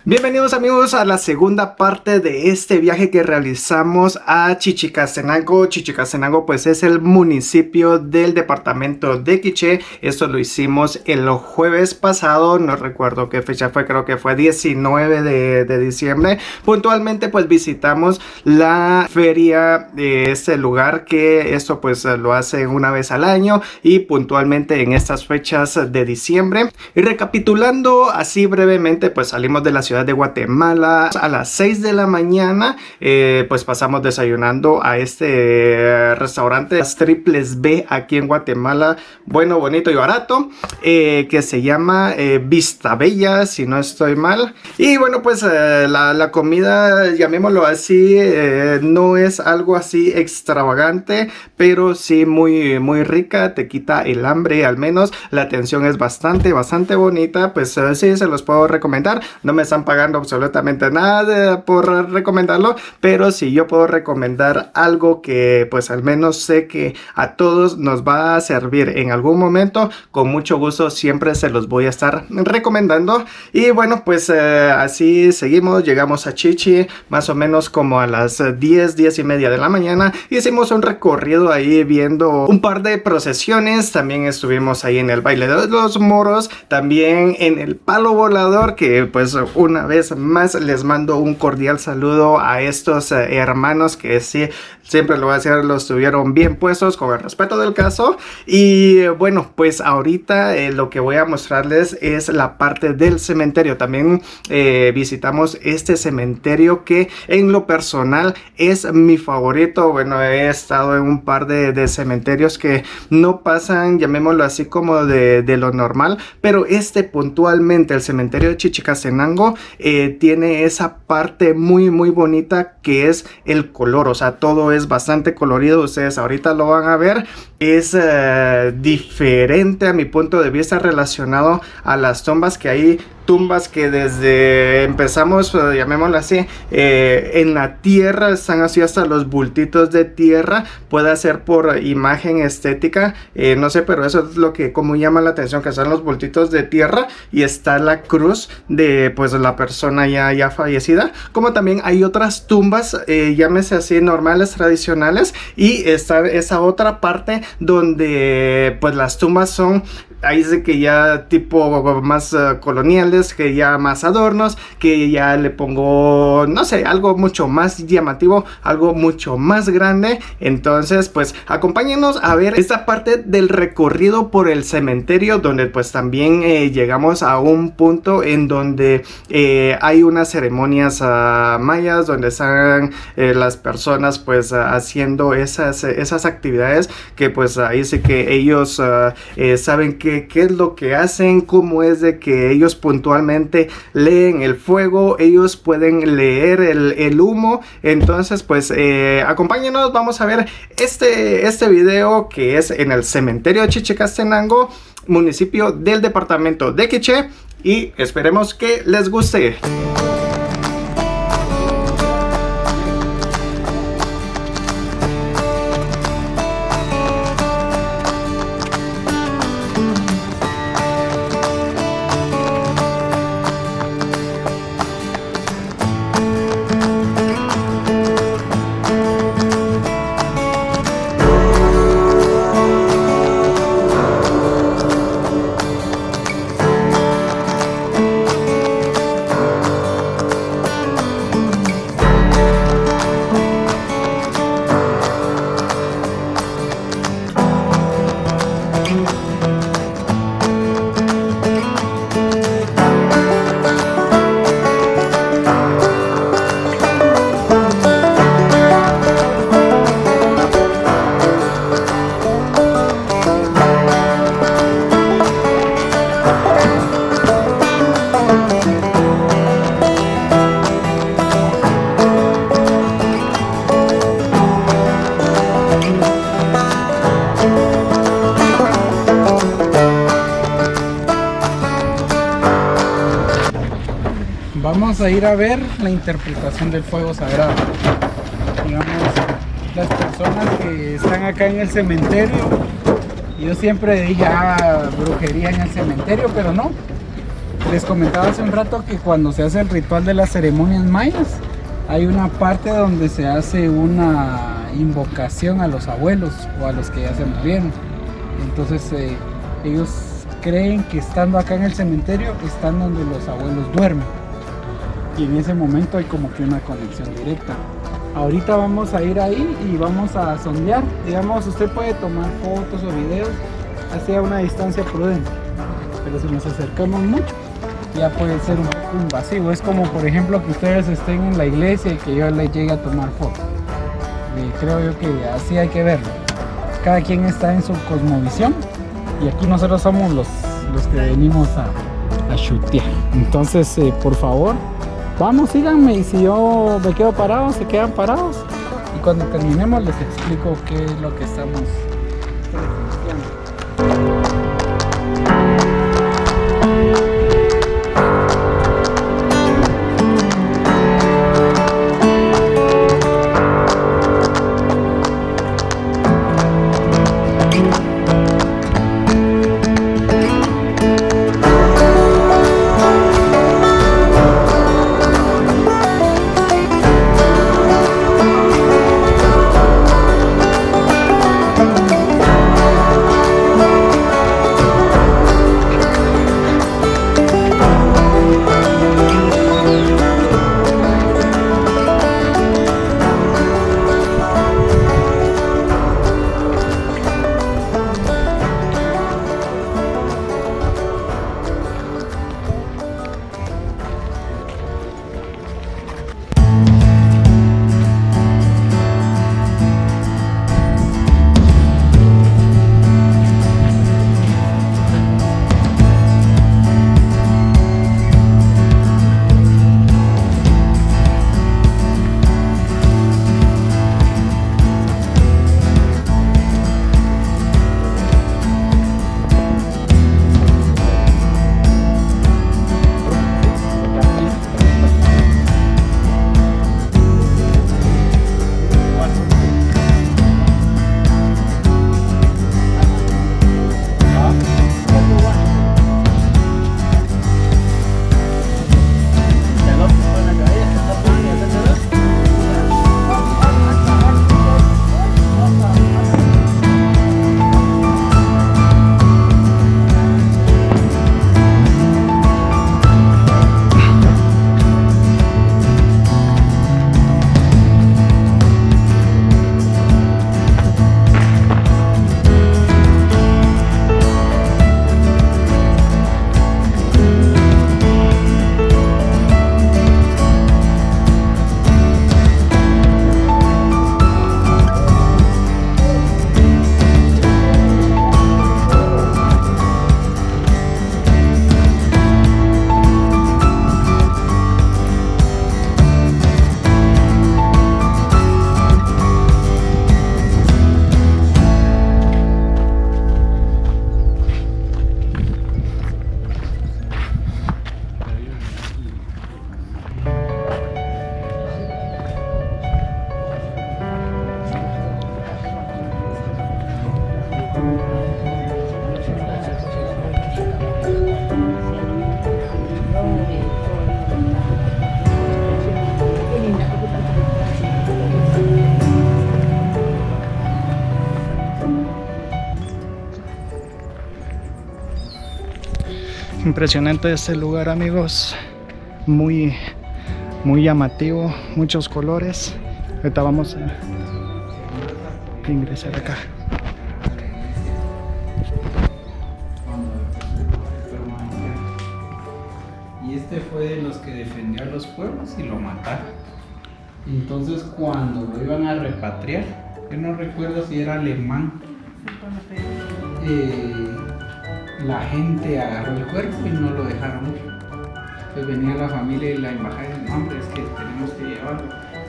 Bienvenidos amigos a la segunda parte de este viaje que realizamos a Chichicastenango. Chichicastenango pues es el municipio del departamento de Quiché. Esto lo hicimos el jueves pasado, no recuerdo qué fecha fue, creo que fue 19 de diciembre. Puntualmente pues visitamos la feria de este lugar, que esto pues lo hace una vez al año y puntualmente en estas fechas de diciembre. Y recapitulando así brevemente, pues salimos de la ciudad de Guatemala a las 6 de la mañana. Pues pasamos desayunando a este restaurante, las Triples B, aquí en Guatemala, bueno, bonito y barato, que se llama Vista Bella, si no estoy mal. Y bueno, pues la comida, llamémoslo así, no es algo así extravagante, pero sí muy rica, te quita el hambre, al menos la atención es bastante bonita. Pues sí, se los puedo recomendar. No me están pagando absolutamente nada por recomendarlo, pero si yo puedo recomendar algo que pues al menos sé que a todos nos va a servir en algún momento, con mucho gusto siempre se los voy a estar recomendando. Y bueno, pues así seguimos, llegamos a Chichi más o menos como a las 10 y media de la mañana. Hicimos un recorrido ahí viendo un par de procesiones, también estuvimos ahí en el baile de los moros, también en el palo volador, que pues una vez más les mando un cordial saludo a estos hermanos que sí, siempre lo voy a decir, los tuvieron bien puestos con el respeto del caso. Y bueno, pues ahorita lo que voy a mostrarles es la parte del cementerio. También visitamos este cementerio que en lo personal es mi favorito. Bueno, he estado en un par de cementerios que no pasan, llamémoslo así, como de lo normal, pero este puntualmente, el cementerio de Chichicastenango, tiene esa parte muy bonita que es el color. O sea, todo es bastante colorido, ustedes ahorita lo van a ver. Es diferente a mi punto de vista relacionado a las tumbas, que hay tumbas que desde empezamos, llamémoslo así, en la tierra, están así hasta los bultitos de tierra. Puede ser por imagen estética, no sé, pero eso es lo que como llama la atención, que están los bultitos de tierra y está la cruz de pues la persona ya fallecida. Como también hay otras tumbas, llámese así, normales, tradicionales, y está esa otra parte donde pues las tumbas son, ahí dice que ya tipo más coloniales, que ya más adornos, que ya le pongo, no sé, algo mucho más llamativo, algo mucho más grande. Entonces pues acompáñenos a ver esta parte del recorrido por el cementerio, donde pues también llegamos a un punto en donde hay unas ceremonias mayas, donde están las personas pues haciendo esas actividades, que pues ahí sí que ellos saben qué es lo que hacen, cómo es de que ellos puntualmente leen el fuego, ellos pueden leer el humo. Entonces pues acompáñenos, vamos a ver este video que es en el cementerio de Chichicastenango, municipio del departamento de Quiché, y esperemos que les guste. Vamos a ir a ver la interpretación del fuego sagrado. Digamos, las personas que están acá en el cementerio, yo siempre dije, brujería en el cementerio, pero no. Les comentaba hace un rato que cuando se hace el ritual de las ceremonias mayas, hay una parte donde se hace una invocación a los abuelos o a los que ya se murieron. Entonces ellos creen que estando acá en el cementerio están donde los abuelos duermen. Y en ese momento hay como que una conexión directa. Ahorita vamos a ir ahí y vamos a sondear. Digamos, usted puede tomar fotos o videos hacia una distancia prudente. Pero si nos acercamos mucho, ya puede ser un poco invasivo. Es como, por ejemplo, que ustedes estén en la iglesia y que yo les llegue a tomar fotos. Creo yo que así hay que verlo. Cada quien está en su cosmovisión y aquí nosotros somos los que venimos a chutear. Entonces, por favor, vamos, síganme, y si yo me quedo parado, se quedan parados. Y cuando terminemos les explico qué es lo que estamos presenciando. Impresionante este lugar, amigos, muy llamativo, muchos colores. Ahorita vamos a ingresar acá. Y este fue de los que defendió a los pueblos y lo mataron. Entonces cuando lo iban a repatriar, yo no recuerdo si era alemán, la gente agarró el cuerpo y no lo dejaron ir. Entonces venía la familia y la embajada y decían, no, hombre, es que tenemos que llevarlo.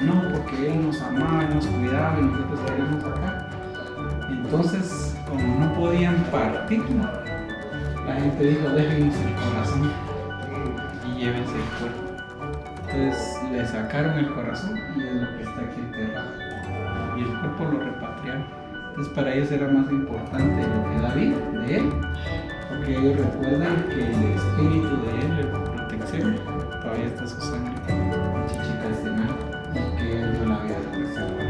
No, porque él nos amaba, él nos cuidaba y nosotros queríamos acá. Entonces, como no podían partirlo, la gente dijo, déjenos el corazón y llévense el cuerpo. Entonces le sacaron el corazón y es lo que está aquí enterrado. Y el cuerpo lo repatriaron. Entonces para ellos era más importante lo que David, de él, porque ellos recuerdan que el espíritu de él, la protección, todavía está su sangre, Chichicastenango, y que él no la había restaurado.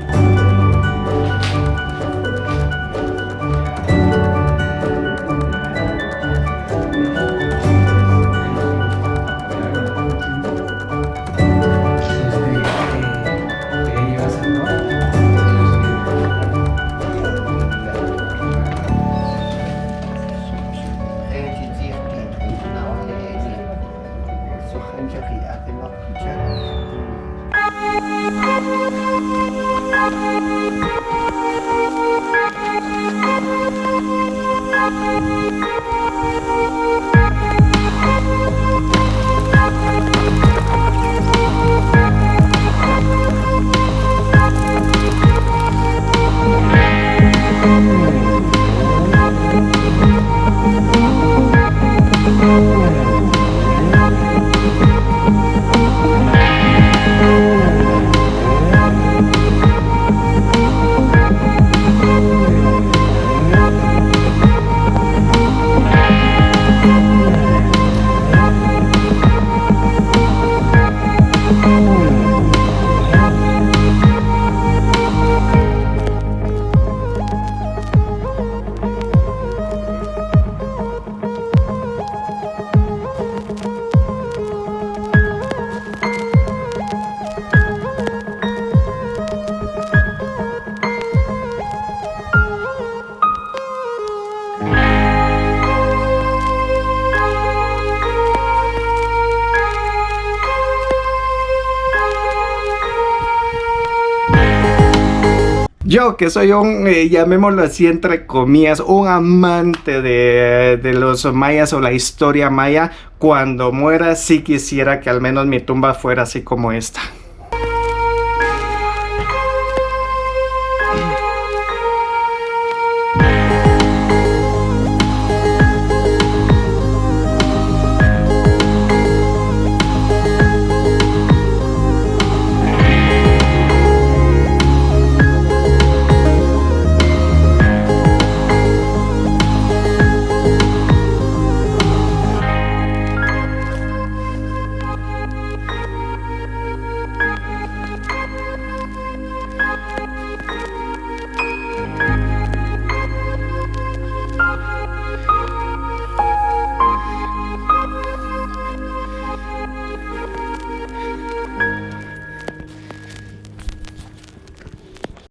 Yo, que soy un, llamémoslo así entre comillas, un amante de los mayas o la historia maya, cuando muera sí quisiera que al menos mi tumba fuera así como esta.